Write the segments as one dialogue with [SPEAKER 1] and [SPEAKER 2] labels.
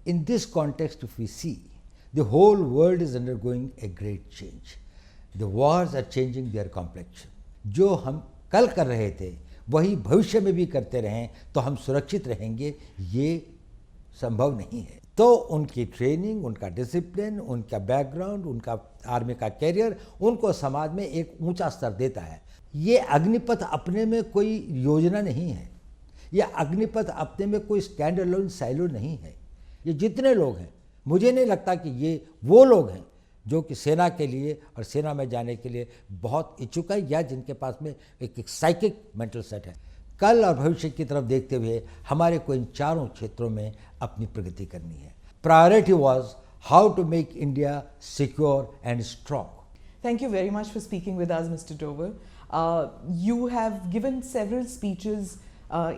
[SPEAKER 1] In this context, if we see, the whole world is undergoing a great change. The wars are changing their complexion. जो हम कल कर रहे थे वही भविष्य में भी करते रहें तो हम सुरक्षित रहेंगे, ये संभव नहीं है। तो उनकी ट्रेनिंग, उनका डिसिप्लिन, उनका बैकग्राउंड, उनका आर्मी का कैरियर उनको समाज में एक ऊंचा स्तर देता है। ये अग्निपथ अपने में कोई योजना नहीं है, ये अग्निपथ अपने में कोई स्टैंड अलोन साइलो नहीं है। ये जितने लोग हैं, मुझे नहीं लगता कि ये वो लोग हैं जो कि सेना के लिए और सेना में जाने के लिए बहुत इच्छुक है या जिनके पास में एक साइकिक मेंटल सेट है। कल और भविष्य की तरफ देखते हुए हमारे को इन चारों क्षेत्रों में अपनी प्रगति करनी है। Priority was how to make India secure and strong.
[SPEAKER 2] Thank you very much for speaking with us, Mr. Dover. You have given several speeches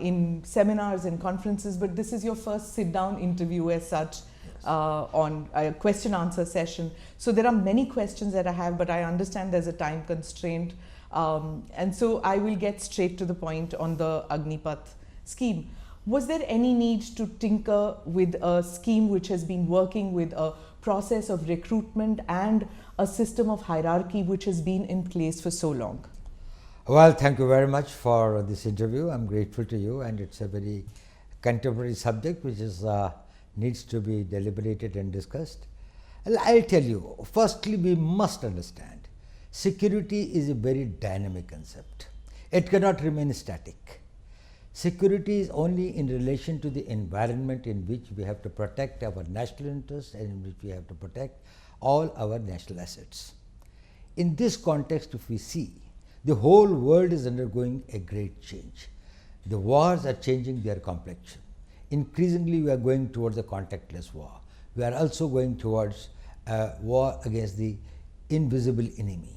[SPEAKER 2] in seminars and conferences, but this is your first sit-down interview as such. On a question answer session. So there are many questions that I have, but I understand there's a time constraint. And so I will get straight to the point on the Agnipath scheme. Was there any need to tinker with a scheme which has been working with a process of recruitment and a system of hierarchy which has been in place for so long?
[SPEAKER 1] Well, thank you very much for this interview. I'm grateful to you, and it's a very contemporary subject which is needs to be deliberated and discussed. I'll tell you, firstly, we must understand security is a very dynamic concept. It cannot remain static. Security is only in relation to the environment in which we have to protect our national interests and in which we have to protect all our national assets. In this context, if we see, the whole world is undergoing a great change. The wars are changing their complexion. Increasingly, we are going towards a contactless war. We are also going towards a war against the invisible enemy.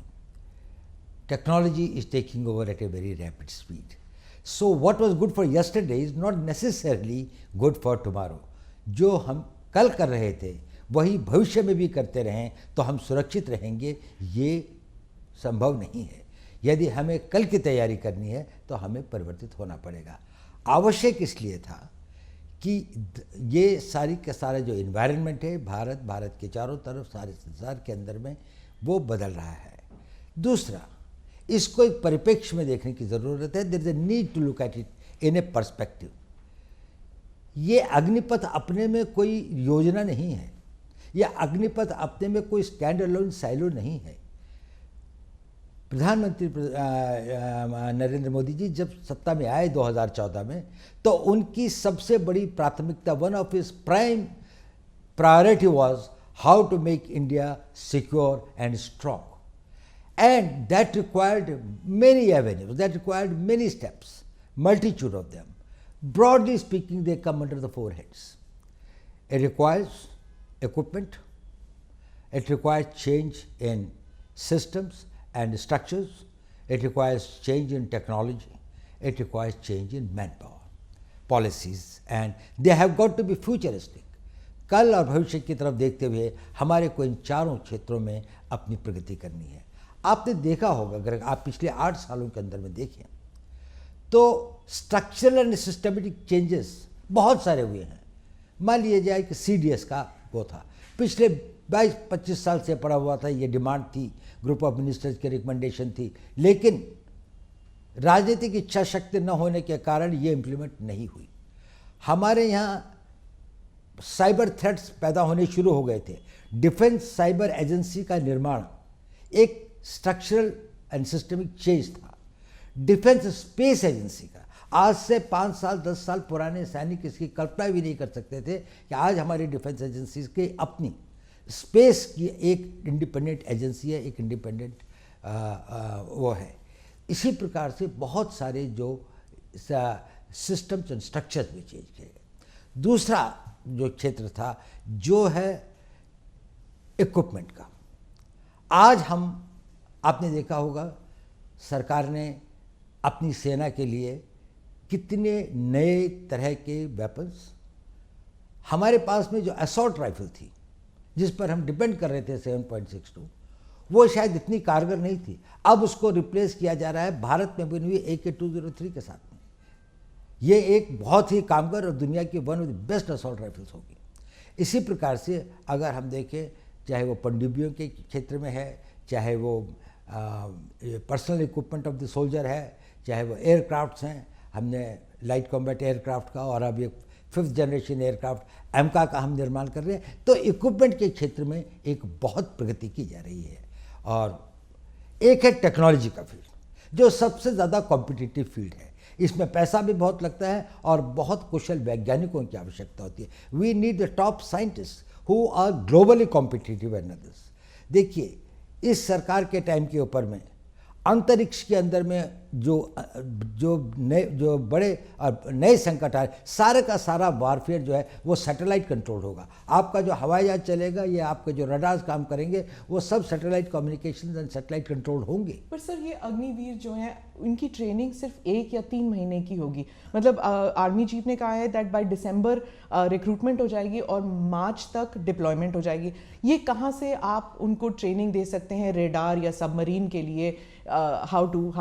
[SPEAKER 1] Technology is taking over at a very rapid speed. So what was good for yesterday is not necessarily good for tomorrow. जो हम कल कर रहे थे वही भविष्य में भी करते रहें तो हम सुरक्षित रहेंगे, ये संभव नहीं है। यदि हमें कल की तैयारी करनी है तो हमें परिवर्तित होना पड़ेगा। आवश्यक इसलिए था कि ये सारी का सारा जो इन्वायरमेंट है भारत के चारों तरफ सारे संसार के अंदर में वो बदल रहा है। दूसरा, इसको एक परिप्रेक्ष्य में देखने की ज़रूरत है। There is a need to look at it in a perspective. ये अग्निपथ अपने में कोई योजना नहीं है, यह अग्निपथ अपने में कोई स्टैंड अलोन साइलो नहीं है। प्रधानमंत्री नरेंद्र मोदी जी जब सत्ता में आए 2014 में, तो उनकी सबसे बड़ी प्राथमिकता, one of his prime priority was how to make India secure and strong, and that required many avenues, that required many steps, multitude of them. Broadly speaking, they come under the four heads. It requires equipment, it requires change in systems and structures, it requires change in technology, it requires change in manpower, policies, and they have got to be futuristic. कल और भविष्य की तरफ देखते हुए हमारे को इन चारों क्षेत्रों में अपनी प्रगति करनी है। आपने देखा होगा, अगर आप पिछले 8 सालों के अंदर में देखें तो स्ट्रक्चरल एंड सिस्टमेटिक चेंजेस बहुत सारे हुए हैं। मान लिया जाए कि CDS का वो था, पिछले 22-25 साल से पड़ा हुआ था, ये डिमांड थी, ग्रुप ऑफ मिनिस्टर्स की रिकमेंडेशन थी, लेकिन राजनीतिक इच्छा शक्ति न होने के कारण ये इम्प्लीमेंट नहीं हुई। हमारे यहाँ साइबर थ्रेट्स पैदा होने शुरू हो गए थे। डिफेंस साइबर एजेंसी का निर्माण एक स्ट्रक्चरल एंड सिस्टमिक चेंज था। डिफेंस स्पेस एजेंसी का आज से 5 साल 10 साल पुराने सैनिक इसकी कल्पना भी नहीं कर सकते थे कि आज हमारी डिफेंस एजेंसी की अपनी स्पेस की एक इंडिपेंडेंट एजेंसी है, एक इंडिपेंडेंट वो है। इसी प्रकार से बहुत सारे जो सिस्टम्स एंड स्ट्रक्चर्स भी चेंज किए गए। दूसरा जो क्षेत्र था जो है इक्विपमेंट का। आज हम, आपने देखा होगा, सरकार ने अपनी सेना के लिए कितने नए तरह के वेपन्स, हमारे पास में जो असॉल्ट राइफल थी जिस पर हम डिपेंड कर रहे थे 7.62, वो शायद इतनी कारगर नहीं थी। अब उसको रिप्लेस किया जा रहा है भारत में बनी हुई AK-203 के साथ में। ये एक बहुत ही कामगर और दुनिया की one of the best assault rifles होगी। इसी प्रकार से अगर हम देखें, चाहे वो पनडुब्बियों के क्षेत्र में है, चाहे वो personal equipment of the soldier है, चाहे वो एयरक्राफ्ट्स हैं, हमने लाइट कॉम्बैट एयरक्राफ्ट का और अभी 5th जनरेशन एयरक्राफ्ट एमका का हम निर्माण कर रहे हैं। तो इक्विपमेंट के क्षेत्र में एक बहुत प्रगति की जा रही है। और एक है टेक्नोलॉजी का फील्ड, जो सबसे ज़्यादा कॉम्पिटिटिव फील्ड है। इसमें पैसा भी बहुत लगता है और बहुत कुशल वैज्ञानिकों की आवश्यकता होती है। We need the top scientist who are globally competitive and others. देखिए, इस सरकार के टाइम के ऊपर में अंतरिक्ष के अंदर में जो बड़े और नए संकट आए, सारे का सारा वारफेयर जो है वो सैटेलाइट कंट्रोल होगा। आपका जो हवाई जहाज चलेगा या आपके जो रडार्स काम करेंगे वो सब satellite communication and satellite control होंगे।
[SPEAKER 2] पर सर, ये अग्निवीर जो है उनकी ट्रेनिंग सिर्फ 1 या 3 महीने की होगी। मतलब आर्मी चीफ ने कहा है दैट बाय दिसंबर रिक्रूटमेंट हो जाएगी और मार्च तक डिप्लॉयमेंट हो जाएगी। ये कहाँ से आप उनको ट्रेनिंग दे सकते हैं रेडार या सबमरीन के लिए? How to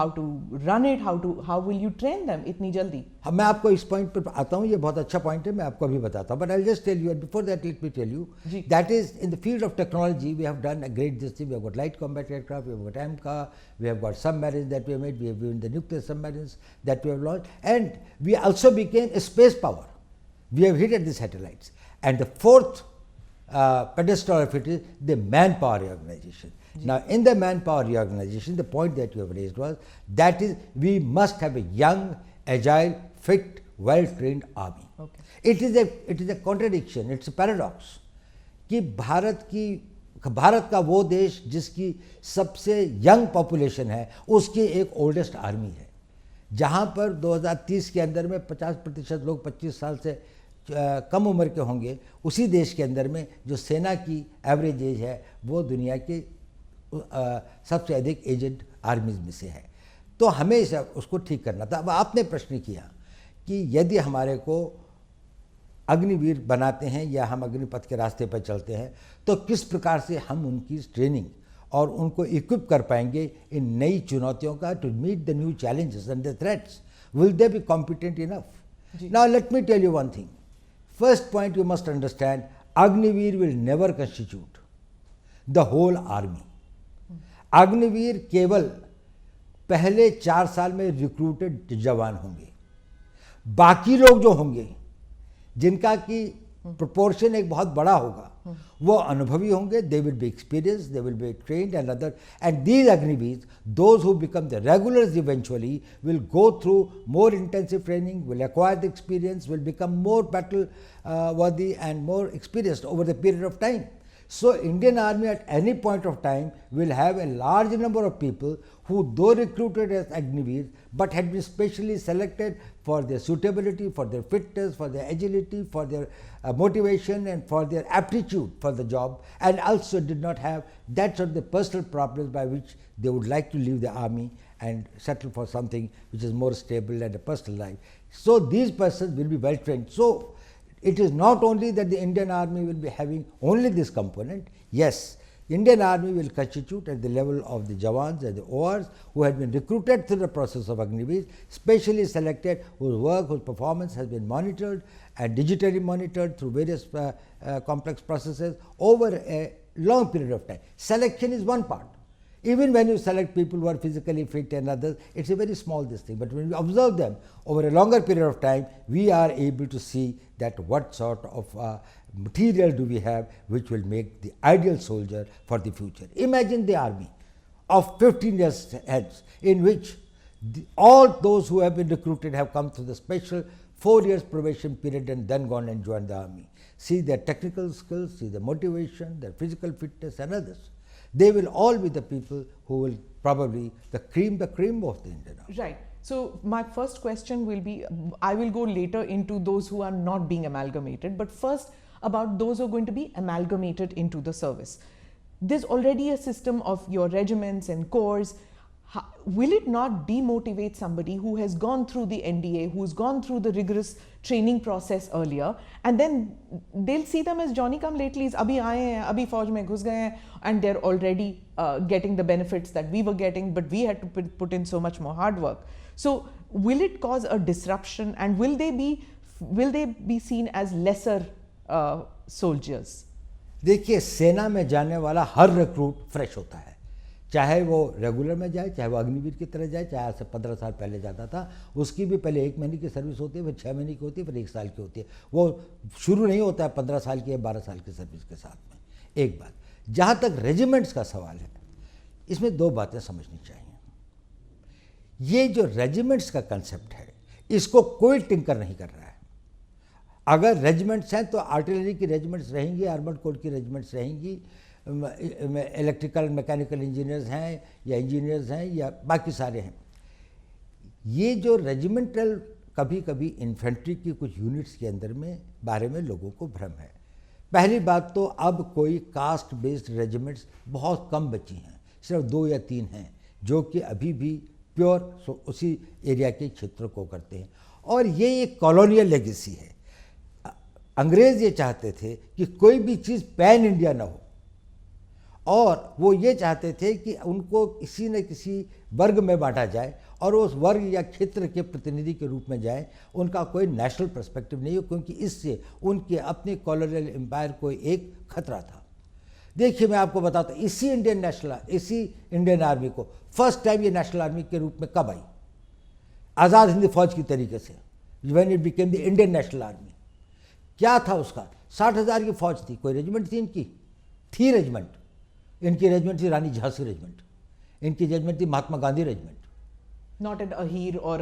[SPEAKER 2] run it, how will you train them इतनी जल्दी?
[SPEAKER 1] मैं आपको इस पॉइंट पर आता हूँ, ये बहुत अच्छा पॉइंट है, मैं आपको अभी बताता हूँ। But I just tell you, before that let me tell you that is in the field of technology we have done a great this thing. We have got light combat aircraft, we have got AMCA, we have got submarines that we have made, we have given the nuclear submarines that we have launched, and we also became a space power. We have hit at the satellites. And the fourth pedestal of it is the manpower reorganization. Now, in the manpower reorganization, the point that you have raised was that is we must have a young, agile, fit, well-trained army.
[SPEAKER 2] Okay.
[SPEAKER 1] It is a contradiction. It's a paradox कि भारत का वो देश जिसकी सबसे young population है, उसकी एक oldest army है। जहाँ पर 2030 के अंदर में 50% लोग 25 साल से कम उम्र के होंगे, उसी देश के अंदर में जो सेना की एवरेज एज है वो दुनिया के सबसे अधिक एजेड आर्मीज में से है। तो हमें उसको ठीक करना था। अब आपने प्रश्न किया कि यदि हमारे को अग्निवीर बनाते हैं या हम अग्निपथ के रास्ते पर चलते हैं तो किस प्रकार से हम उनकी ट्रेनिंग और उनको इक्विप कर पाएंगे इन नई चुनौतियों का, to meet the new challenges and the threats. Will they be competent enough? Now let me tell you one thing. First point you must understand, Agniveer will never constitute the whole army. Agniveer केवल पहले 4 साल में recruited जवान होंगे। बाकी लोग जो होंगे, जिनका की प्रोपोर्शन एक बहुत बड़ा होगा, वो अनुभवी होंगे। They will be experience, they will be trained and other, and these Agniveer, those who become the regulars eventually, will go through more intensive training, will acquire the experience, will become more battle worthy and more experienced over the period of time. So Indian Army at any point of time will have a large number of people who, though recruited as Agniveer, but had been specially selected for their suitability, for their fitness, for their agility, for their motivation and for their aptitude for the job, and also did not have that sort of the personal problems by which they would like to leave the army and settle for something which is more stable and a personal life. So these persons will be well trained. So it is not only that the Indian Army will be having only this component. Yes, Indian Army will constitute at the level of the Jawans and the ORs who had been recruited through the process of Agniveer, specially selected, whose work, whose performance has been monitored and digitally monitored through various complex processes over a long period of time. Selection is one part. Even when you select people who are physically fit and others, it's a very small this thing. But when we observe them over a longer period of time, we are able to see that what sort of material do we have which will make the ideal soldier for the future. Imagine the army of 15 years hence, in which all those who have been recruited have come through the special 4 years probation period and then gone and joined the army. See their technical skills, see their motivation, their physical fitness and others. They will all be the people who will probably the cream of the Indian Army.
[SPEAKER 2] Right. So my first question will be, I will go later into those who are not being amalgamated, but first about those who are going to be amalgamated into the service. There's already a system of your regiments and corps. Will it not demotivate somebody who has gone through the NDA, who's gone through the rigorous training process earlier, and then they'll see them as Johnny come latelys, abhi aaye hain, abhi fauj mein ghus gaye hain, and they're already getting the benefits that we were getting, but we had to put in so much more hard work. So will it cause a disruption, and will they be seen as lesser soldiers?
[SPEAKER 1] देखिए, सेना में जाने वाला हर recruit fresh होता है, चाहे वो regular में जाए, चाहे वो अग्निवीर की तरह जाए, चाहे आज से 15 साल पहले जाता था, उसकी भी पहले 1 महीने की सर्विस होती है, फिर 6 महीने की होती है, फिर 1 साल की होती है। वो शुरू नहीं होता है 15 साल की या 12 साल की सर्विस के साथ में। एक बात, जहाँ तक रेजिमेंट्स का सवाल है, इसमें 2 बातें समझनी चाहिए। ये जो रेजिमेंट्स का कंसेप्ट है, इसको कोई टिंकर नहीं कर रहा है। अगर रेजिमेंट्स हैं तो आर्टिलरी की रेजिमेंट्स रहेंगी, आर्मर्ड कोर की रेजिमेंट्स रहेंगी, इलेक्ट्रिकल मैकेनिकल इंजीनियर्स हैं या इंजीनियर्स हैं या बाकी सारे हैं। ये जो रेजिमेंटल, कभी कभी इन्फेंट्री की कुछ यूनिट्स के अंदर में बारे में लोगों को भ्रम है। पहली बात तो अब कोई कास्ट बेस्ड रेजिमेंट्स बहुत कम बची हैं, सिर्फ 2 या 3 हैं जो कि अभी भी प्योर उसी एरिया के क्षेत्र को करते हैं। और ये एक कॉलोनियल लेगेसी है। अंग्रेज़ ये चाहते थे कि कोई भी चीज़ पैन इंडिया ना हो, और वो ये चाहते थे कि उनको किसी न किसी वर्ग में बांटा जाए और उस वर्ग या क्षेत्र के प्रतिनिधि के रूप में जाए। उनका कोई नेशनल पर्सपेक्टिव नहीं हो, क्योंकि इससे उनके अपने कॉलोनियल एम्पायर को एक खतरा था। देखिए, मैं आपको बताता हूँ, इसी इंडियन आर्मी को फर्स्ट टाइम ये नेशनल आर्मी के रूप में कब आई? आज़ाद हिंद फौज की तरीके से, when it became the Indian national army. क्या था उसका? 60,000 की फौज थी। कोई रेजिमेंट थी इनकी? थी रेजिमेंट। इनकी रेजिमेंट थी रानी झांसी रेजिमेंट, इनकी रेजिमेंट थी Mahatma Gandhi regiment.
[SPEAKER 2] Not an Ahir और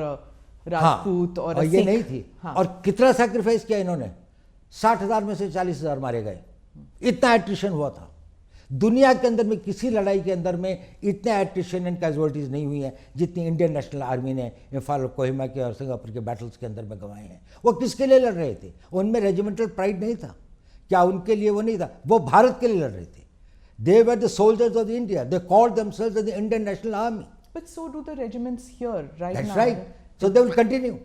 [SPEAKER 2] राजपूत और
[SPEAKER 1] ये नहीं थी। और कितना सैक्रिफाइस किया इन्होंने? 60,000 में से 40,000 मारे गए। इतना एट्रिशन हुआ था। दुनिया के अंदर में किसी लड़ाई के अंदर में इतने एट्रिशन एंड कैजुअलिटीज नहीं हुई हैं जितनी इंडियन नेशनल आर्मी ने इम्फाल, कोहिमा के और सिंगापुर के बैटल्स के अंदर में गंवाए हैं। वो किसके लिए लड़ रहे थे? उनमें रेजिमेंटल प्राइड नहीं था क्या? उनके लिए वो नहीं था। वो भारत के लिए लड़ रहे थे। They were the soldiers of India. They called themselves as the Indian National Army.
[SPEAKER 2] But so do the regiments here, right?
[SPEAKER 1] That's
[SPEAKER 2] now.
[SPEAKER 1] right. So they will continue.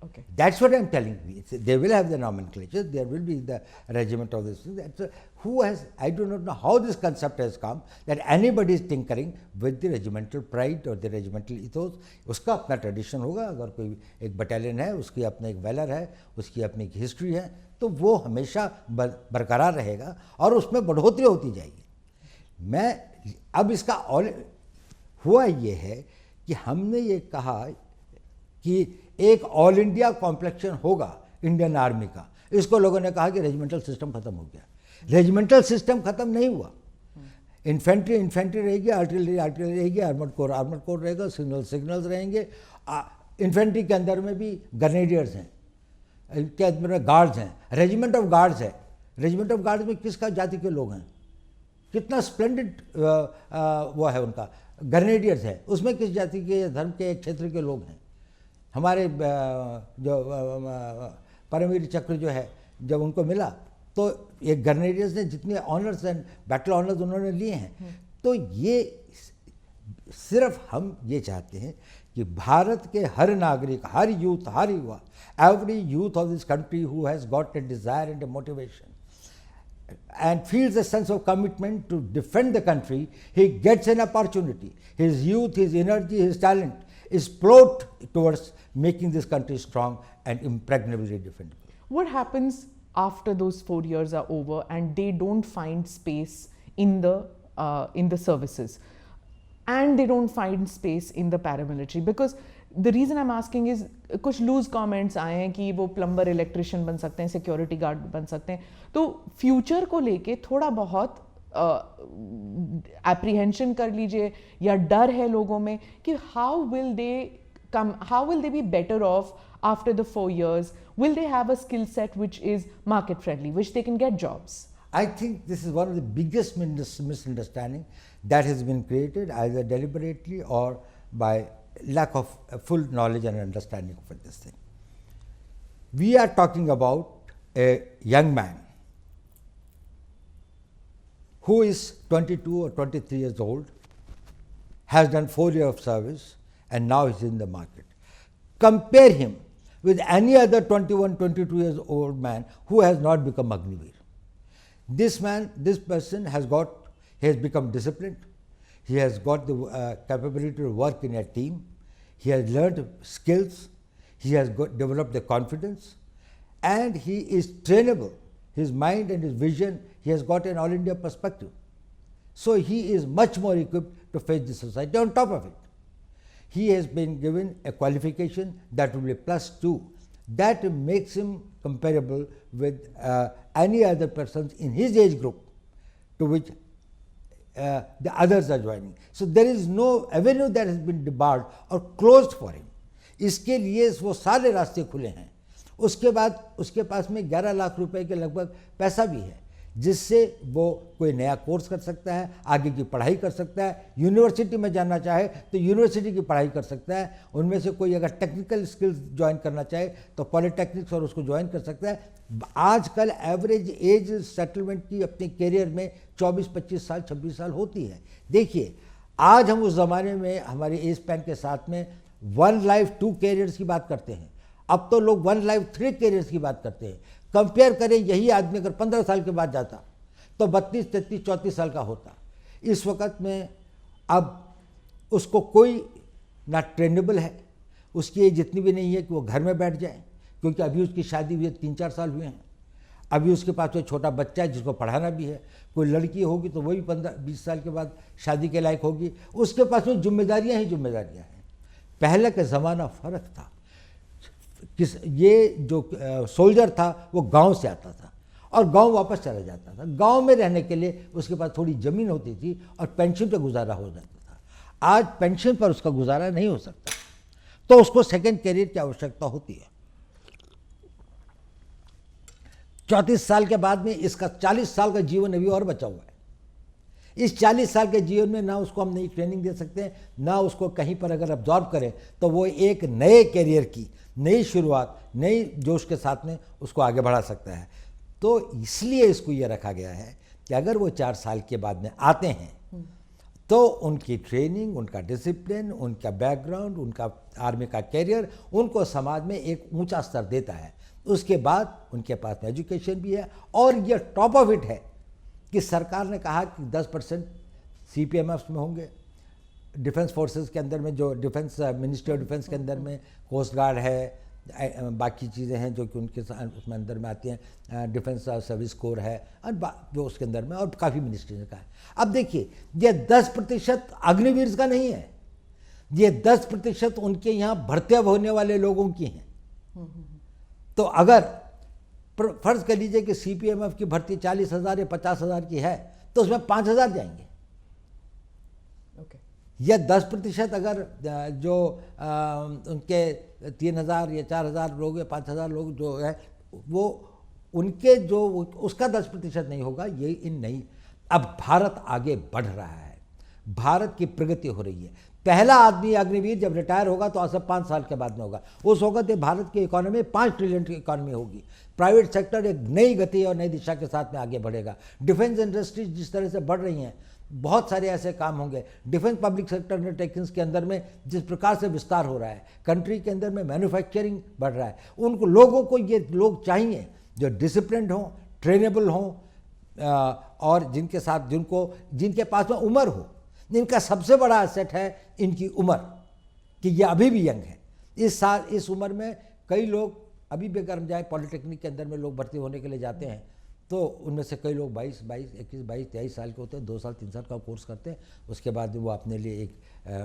[SPEAKER 2] Okay.
[SPEAKER 1] That's what I'm telling you. They will have the nomenclature. There will be the regiment of this. I do not know how this concept has come that anybody is tinkering with the regimental pride or the regimental ethos. उसका अपना tradition होगा। अगर कोई एक battalion है, उसकी अपना एक वैलर है, उसकी अपनी एक हिस्ट्री है, तो वो हमेशा बरकरार रहेगा और उसमें बढ़ोतरी होती जाएगी। अब इसका हुआ ये है कि हमने ये कहा कि एक ऑल इंडिया कॉम्प्लेक्शन होगा इंडियन आर्मी का। इसको लोगों ने कहा कि रेजिमेंटल सिस्टम खत्म हो गया। रेजिमेंटल सिस्टम खत्म नहीं हुआ। इन्फेंट्री रहेगी, आर्टिलरी रहेगी, आर्मर्ड कोर रहेगा, सिग्नल्स रहेंगे। इन्फेंट्री के अंदर में भी ग्रेनेडियर्स हैं, के अंदर में गार्ड्स हैं, रेजिमेंट ऑफ गार्ड्स है। रेजिमेंट ऑफ गार्ड्स में किसका जाति के लोग हैं? कितना स्प्लेंडेड वो है उनका। ग्रेनेडियर्स है, उसमें किस जाति के, धर्म के, एक क्षेत्र के लोग हैं। हमारे जो परमवीर चक्र जो है, जब उनको मिला तो ये ग्रेनेडियर्स ने जितने ऑनर्स एंड बैटल ऑनर्स उन्होंने लिए हैं। तो ये सिर्फ हम ये चाहते हैं कि भारत के हर नागरिक, हर यूथ, हर युवा, every youth of this country who has got a desire and a motivation and feels a sense of commitment to defend the country, he gets an opportunity. His youth, his energy, his talent is plowed towards making this country strong and impregnably defendable.
[SPEAKER 2] What happens after those 4 years are over and they don't find space in the services, and they don't find space in the paramilitary? Because the reason I'm asking is कुछ loose comments आए हैं कि वो plumber, electrician बन सकते हैं, security guard बन सकते हैं। तो फ्यूचर को लेके थोड़ा बहुत एप्रीहेंशन कर लीजिए या डर है लोगों में कि how will they be better of after the 4 years? Will they have a skill set which is market friendly, which they can get jobs?
[SPEAKER 1] I think this is one of the biggest misunderstanding that has been created either deliberately or by lack of full knowledge and understanding of this thing. We are talking about a young man who is 22 or 23 years old, has done 4 years of service and now is in the market. Compare him with any other 21, 22 years old man who has not become Agniveer. This person has become disciplined. He has got the capability to work in a team. He has learned skills. He has developed the confidence, and he is trainable his mind and his vision, he has got an all India perspective. So he is much more equipped to face the society. On top of it, he has been given a qualification that will be +2. That makes him comparable with any other persons in his age group to which the others are joining. So there is no avenue that has been debarred or closed for him. इसके लिए वो सारे रास्ते खुले हैं. उसके बाद उसके पास में 11 लाख रुपए के लगभग पैसा भी है, जिससे वो कोई नया कोर्स कर सकता है, आगे की पढ़ाई कर सकता है, यूनिवर्सिटी में जाना चाहे तो यूनिवर्सिटी की पढ़ाई कर सकता है. उनमें से कोई अगर टेक्निकल स्किल्स ज्वाइन करना चाहे तो पॉलिटेक्निक्स और उसको ज्वाइन कर सकता है. आजकल एवरेज एज सेटलमेंट की अपने करियर में 24-25 साल 26 साल होती है. देखिए, आज हम उस ज़माने में हमारे एज स्पैन के साथ में 1 लाइफ 2 कैरियर्स की बात करते हैं. अब तो लोग 1 लाइफ 3 कैरियर्स की बात करते हैं. कंपेयर करें, यही आदमी अगर 15 साल के बाद जाता तो 32, 33, 34 साल का होता. इस वक्त में अब उसको कोई ना ट्रेनेबल है, उसकी एज इतनी भी नहीं है कि वो घर में बैठ जाए, क्योंकि अभी उसकी शादी हुई 3-4 साल हुए हैं. अभी उसके पास कोई छोटा बच्चा है जिसको पढ़ाना भी है. कोई लड़की होगी तो वही 15-20 साल के बाद शादी के लायक होगी. उसके पास में जिम्मेदारियाँ ही जिम्मेदारियाँ हैं. पहले का ज़माना फ़र्क था. ये जो सोल्जर था वो गांव से आता था और गांव वापस चला जाता था. गांव में रहने के लिए उसके पास थोड़ी ज़मीन होती थी और पेंशन पर गुजारा हो जाता था. आज पेंशन पर उसका गुजारा नहीं हो सकता, तो उसको सेकंड कैरियर की आवश्यकता होती है. 34 साल के बाद में इसका 40 साल का जीवन अभी और बचा हुआ है. इस 40 साल के जीवन में ना उसको हम नई ट्रेनिंग दे सकते हैं, ना उसको कहीं पर अगर अब्जॉर्व करें तो वो एक नए कैरियर की नई शुरुआत, नई जोश के साथ में उसको आगे बढ़ा सकता है. तो इसलिए इसको ये रखा गया है कि अगर वो 4 साल के बाद में आते हैं तो उनकी ट्रेनिंग, उनका डिसिप्लिन, उनका बैकग्राउंड, उनका आर्मी का कैरियर उनको समाज में एक ऊंचा स्तर देता है. उसके बाद उनके पास में एजुकेशन भी है. और ये टॉप ऑफ इट है कि सरकार ने कहा कि 10% CPMF में होंगे. डिफेंस फोर्सेस के अंदर में, जो डिफेंस मिनिस्ट्री ऑफ डिफेंस के अंदर में कोस्ट गार्ड है, बाकी चीज़ें हैं जो कि उनके उसमें अंदर में आती हैं, डिफेंस सर्विस कोर है और जो उसके अंदर में, और काफ़ी मिनिस्ट्री का है. अब देखिए, ये 10% अग्निवीर का नहीं है, ये 10% उनके यहाँ भर्ती होने वाले लोगों की हैं. तो अगर फर्ज कर लीजिए कि CPMF की भर्ती 40,000 या 50,000 की है तो उसमें 5,000 जाएंगे. या 10% अगर जो उनके 3,000 या 4,000 लोग या 5,000 लोग जो है वो उनके जो उसका 10% नहीं होगा. ये इन नहीं. अब भारत आगे बढ़ रहा है, भारत की प्रगति हो रही है. पहला आदमी अग्निवीर जब रिटायर होगा तो आज से 5 साल के बाद में होगा. उस वक्त भारत की इकोनॉमी 5 ट्रिलियन की इकोनॉमी होगी. प्राइवेट सेक्टर एक नई गति और नई दिशा के साथ में आगे बढ़ेगा. डिफेंस इंडस्ट्रीज जिस तरह से बढ़ रही हैं, बहुत सारे ऐसे काम होंगे. डिफेंस पब्लिक सेक्टर अंडरटेकिंग्स के अंदर में जिस प्रकार से विस्तार हो रहा है, कंट्री के अंदर में मैन्युफैक्चरिंग बढ़ रहा है, उनको लोगों को ये लोग चाहिए जो डिसिप्लिन्ड हों, ट्रेनेबल हों और जिनके साथ जिनके पास में उम्र हो. इनका सबसे बड़ा एसेट है इनकी उम्र, कि ये अभी भी यंग है. इस उम्र में कई लोग अभी भी अगर हम जाए पॉलिटेक्निक के अंदर में लोग भर्ती होने के लिए जाते हैं तो उनमें से कई लोग 22, 21, 23 साल के होते हैं. 2 साल 3 साल का कोर्स करते हैं. उसके बाद वो अपने लिए एक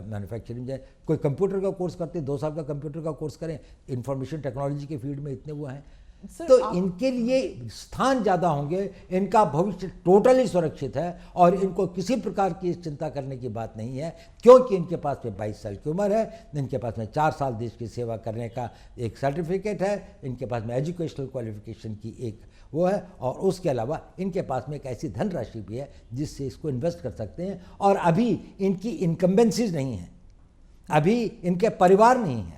[SPEAKER 1] मैन्युफैक्चरिंग जाए. कोई कंप्यूटर का कोर्स करते हैं, 2 साल का कंप्यूटर का कोर्स करें. इंफॉर्मेशन टेक्नोलॉजी के फील्ड में इतने वो हैं. तो इनके लिए स्थान ज़्यादा होंगे. इनका भविष्य टोटली सुरक्षित है और इनको किसी प्रकार की चिंता करने की बात नहीं है, क्योंकि इनके पास में 22 साल की उम्र है. इनके पास में 4 साल देश की सेवा करने का एक सर्टिफिकेट है. इनके पास में एजुकेशनल क्वालिफिकेशन की एक वो है, और उसके अलावा इनके पास में एक ऐसी धनराशि भी है जिससे इसको इन्वेस्ट कर सकते हैं. और अभी इनकी इनकम्बेंसीज नहीं है, अभी इनके परिवार नहीं है.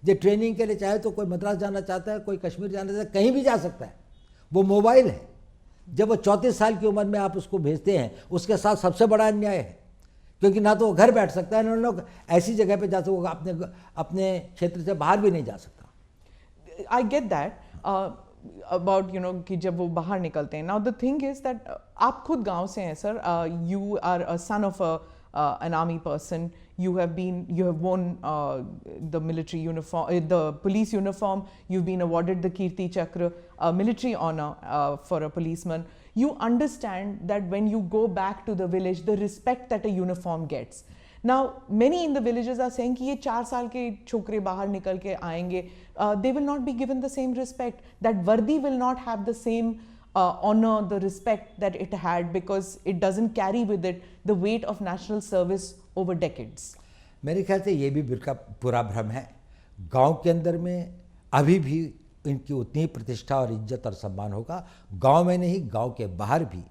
[SPEAKER 1] जो ट्रेनिंग के लिए चाहे तो कोई मद्रास जाना चाहता है, कोई कश्मीर जाना चाहता है, कहीं भी जा सकता है. वो मोबाइल है. जब वो 34 साल की उम्र में आप उसको भेजते हैं, उसके साथ सबसे बड़ा अन्याय है, क्योंकि ना तो वो घर बैठ सकता है, ना ऐसी जगह पे जा सकता होगा, अपने क्षेत्र से बाहर भी नहीं जा सकता.
[SPEAKER 2] आई गेट दैट about कि जब वो बाहर निकलते हैं. Now the thing is that आप खुद गांव से हैं sir. You are a son of an army person. You have worn the military uniform, the police uniform. You've been awarded the Kirti Chakra, military honor for a policeman. You understand that when you go back to the village, the respect that a uniform gets. Now, many in the villages are saying कि ये 4 साल के छोकरे बाहर निकल के आएंगे, they will not be given the same respect. That वर्दी will not have the same honor, the respect that it had, because it doesn't carry with it the weight of national service over decades.
[SPEAKER 1] मेरे ख्याल से ये भी बिल्कुल पूरा भ्रम है. गांव के अंदर में अभी भी इनकी उतनी ही प्रतिष्ठा और इज्जत और सम्मान होगा, गांव में नहीं, गांव के बाहर भी.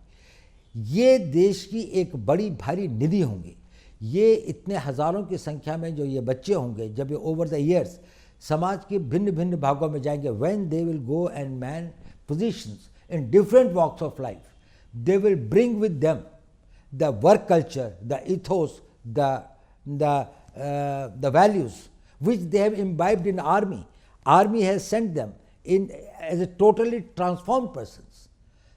[SPEAKER 1] ये देश की एक बड़ी भारी निधि होंगी. ये इतने हज़ारों की संख्या में जो ये बच्चे होंगे, जब ये ओवर द ईयर्स समाज के भिन्न भिन्न भागों में जाएंगे, when they will go and man positions in different walks of life, they will bring with them the work culture, the ethos, the values which they have imbibed in army. Army has sent them in as a totally transformed persons.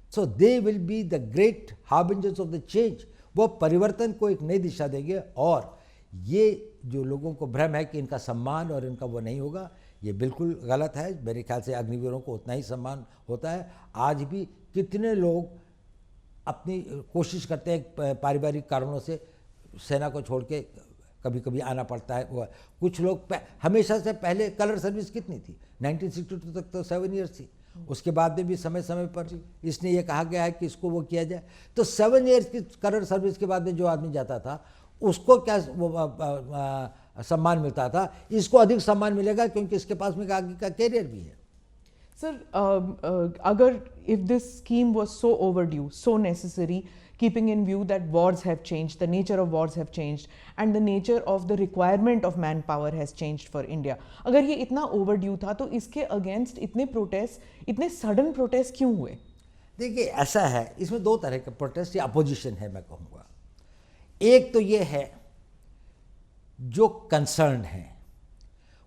[SPEAKER 1] So they will be the great harbingers of the change. वो परिवर्तन को एक नई दिशा देंगे. और ये जो लोगों को भ्रम है कि इनका सम्मान और इनका वो नहीं होगा, ये बिल्कुल गलत है. मेरे ख्याल से अग्निवीरों को उतना ही सम्मान होता है. आज भी कितने लोग अपनी कोशिश करते हैं पारिवारिक कारणों से सेना को छोड़ के कभी कभी आना पड़ता है. वो कुछ लोग हमेशा से पहले कलर सर्विस कितनी थी, 1962 तक तो 7 ईयर्स थी. उसके बाद में भी समय समय पर इसने ये कहा गया है कि इसको वो किया जाए. तो 7 ईयर्स की कलर सर्विस के बाद में जो आदमी जाता था उसको क्या सम्मान मिलता था, इसको अधिक सम्मान मिलेगा क्योंकि इसके पास में आगे का कैरियर भी है.
[SPEAKER 2] सर, अगर if this scheme was so overdue, so necessary, keeping in view that wars have changed, the nature of wars have changed, and the nature of the requirement of manpower has changed for India, अगर ये इतना overdue था तो इसके against इतने protest, इतने sudden protest क्यों हुए?
[SPEAKER 1] देखिए, ऐसा है, इसमें 2 तरह के प्रोटेस्ट या अपोजिशन है मैं कहूँगा. एक तो ये है जो कंसर्न हैं,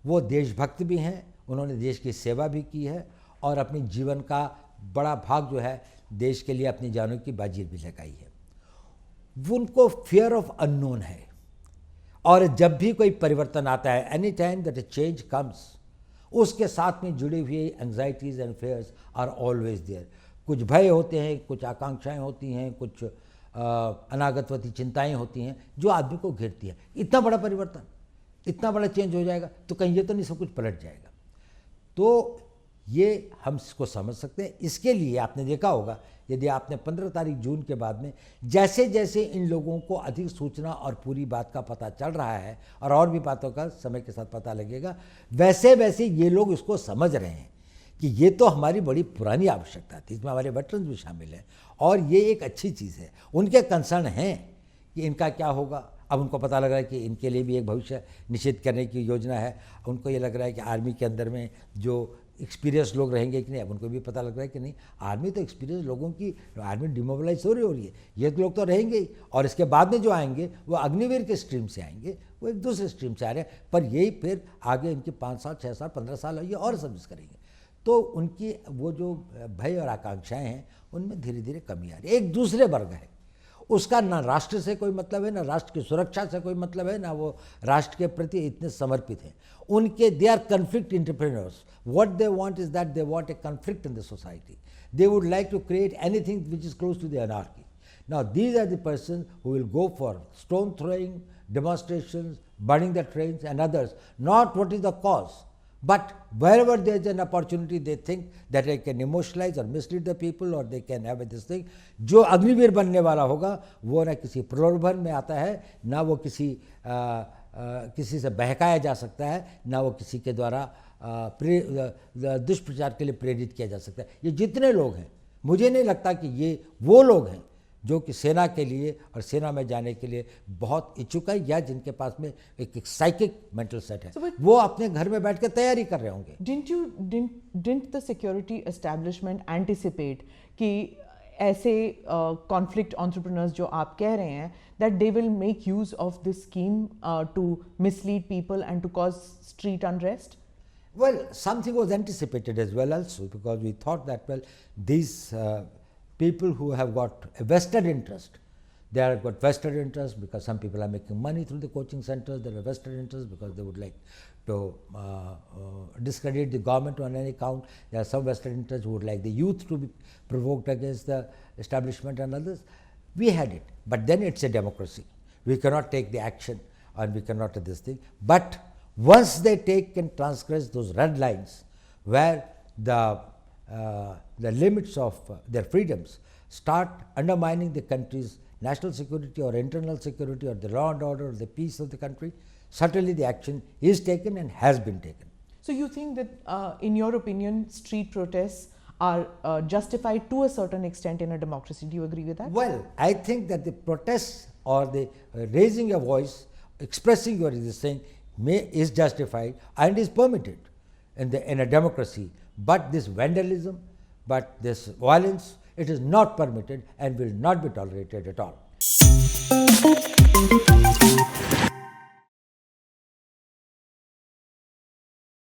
[SPEAKER 1] वो देशभक्त भी हैं, उन्होंने देश की सेवा भी की है और अपनी जीवन का बड़ा भाग जो है देश के लिए अपनी जानों की बाजी भी लगाई है. उनको फियर ऑफ अननोन है. और जब भी कोई परिवर्तन आता है, any time that a change comes, उसके साथ में जुड़ी हुई anxieties and fears are always there. कुछ भय होते हैं, कुछ आकांक्षाएं होती हैं, कुछ अनागतवती चिंताएं होती हैं जो आदमी को घेरती है. इतना बड़ा परिवर्तन, इतना बड़ा चेंज हो जाएगा तो कहीं ये तो नहीं सब कुछ पलट जाएगा. तो ये हम इसको समझ सकते हैं. इसके लिए आपने देखा होगा, यदि आपने 15 तारीख जून के बाद में जैसे जैसे इन लोगों को अधिक सूचना और पूरी बात का पता चल रहा है और भी बातों का समय के साथ पता लगेगा, वैसे वैसे ये लोग इसको समझ रहे हैं कि ये तो हमारी बड़ी पुरानी आवश्यकता थी. इसमें हमारे वेटरन्स भी शामिल हैं और ये एक अच्छी चीज़ है. उनके कंसर्न हैं कि इनका क्या होगा. अब उनको पता लग रहा है कि इनके लिए भी एक भविष्य निश्चित करने की योजना है. उनको ये लग रहा है कि आर्मी के अंदर में जो एक्सपीरियंस लोग रहेंगे कि नहीं. अब उनको भी पता लग रहा है कि नहीं, आर्मी तो एक्सपीरियंस लोगों की, आर्मी डिमोबिलाइज हो रही है, ये लोग तो रहेंगे ही. और इसके बाद में जो आएंगे वो अग्निवीर के स्ट्रीम से आएंगे, वो एक दूसरे स्ट्रीम से आ रहे हैं. पर यही फिर आगे इनके 5 साल 6 साल 15 साल ये और सर्विस करेंगे. तो उनकी वो जो भय और आकांक्षाएं हैं उनमें धीरे धीरे कमी आ रही है. एक दूसरे वर्ग है, उसका ना राष्ट्र से कोई मतलब है, ना राष्ट्र की सुरक्षा से कोई मतलब है, ना वो राष्ट्र के प्रति इतने समर्पित हैं. उनके they are conflict entrepreneurs. What they want is that they want a conflict in the society. They would like to create anything which is close to the anarchy. Now these are the person who will go for stone throwing, demonstrations, burning the trains and others, not what is the cause. But wherever there is an opportunity, they think that they can emotionalize or mislead the people, or they can have this thing. जो अग्निवीर बनने वाला होगा वो ना किसी प्रलोभन में आता है, ना वो किसी से बहकाया जा सकता है, ना वो किसी के द्वारा दुष्प्रचार के लिए प्रेरित किया जा सकता है. ये जितने लोग हैं, मुझे नहीं लगता कि ये वो लोग हैं जो कि सेना के लिए और सेना में जाने के लिए बहुत इच्छुक है, या जिनके पास में एक साइकिक मेंटल सेट है. वो अपने घर में बैठ कर तैयारी कर रहे होंगे.
[SPEAKER 2] Didn't the security establishment anticipate कि ऐसे conflict entrepreneurs जो आप कह रहे हैं, that they will make use of this scheme to mislead people and to cause street unrest?
[SPEAKER 1] Well, something was anticipated as well also, because we thought that, well, these people who have got a vested interest, They have got vested interests because some people are making money through the coaching centers. There are vested interests because they would like to discredit the government on any count. There are some vested interests who would like the youth to be provoked against the establishment and others. We had it, but then it's a democracy. We cannot take the action and we cannot do this thing. But once they take and transgress those red lines where the limits of their freedoms start undermining the country's national security or internal security or the law and order or the peace of the country, certainly the action is taken and has been taken.
[SPEAKER 2] So you think that, in your opinion, street protests are justified to a certain extent in a democracy? Do you agree with that?
[SPEAKER 1] Well, I think that the protests or the raising a voice, expressing your this thing is justified and is permitted in a democracy. But this vandalism, but this violence, it is not permitted and will not be tolerated at all.